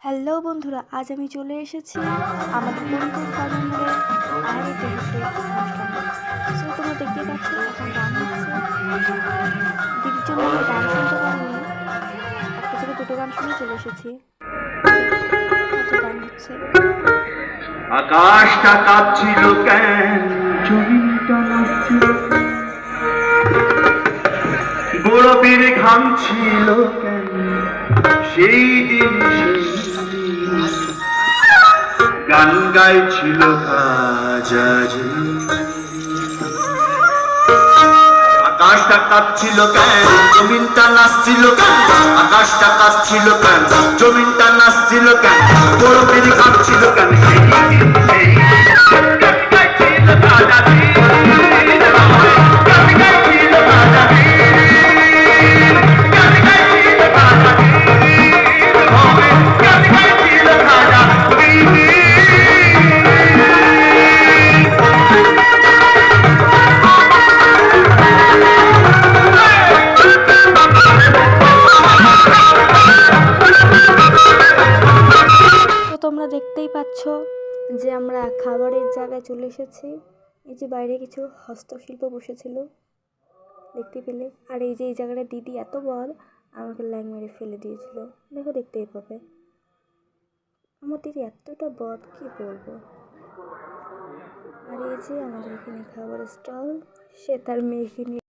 Hello বন্ধুরা, আজ আমি চলে এসেছি আমাদের বন্ধুর ফার্মিংয়ে আর একটা বিশেষ অনুষ্ঠানে। সো তোমরা দেখতে পাচ্ছ এখন গান হচ্ছে। দিদির জন্য আমি গান শুনতে পারিনি, একটা থেকে দুটো গান শুনে চলে এসেছি। কত গান হচ্ছে। আকাশটা কাঁপছিল কেন, জমিটা নাচছিল, গোলাপের ঘামছিল কেন সেই দিন, গান গাইছিল কাজাজি। আকাশটা কাঁপছিল কেন, জমিনটা নাচছিল কেন, আকাশটা কাঁপছিল কেন, জমিনটা নাচছিল কেন, গোলাপের ঘামছিল কেন সেই দিন, গান গাইছিল কাজাজি। তোমরা দেখতেই পাচ্ছ যে আমরা খাবারের জায়গায় চলে এসেছি। এই যে বাইরে কিছু হস্তশিল্প বসেছিল দেখতে পেলে, আর এই যে এই জায়গাটা দিদি এত বড় আমাকে ল্যাং মেরে ফেলে দিয়েছিল, দেখো দেখতেই পাবে। আমার দিদি এতটা বদ কি বলবো। আর এই যে আমাদের এখানে খাবারের স্টল, সে তার মেয়েকে নিয়ে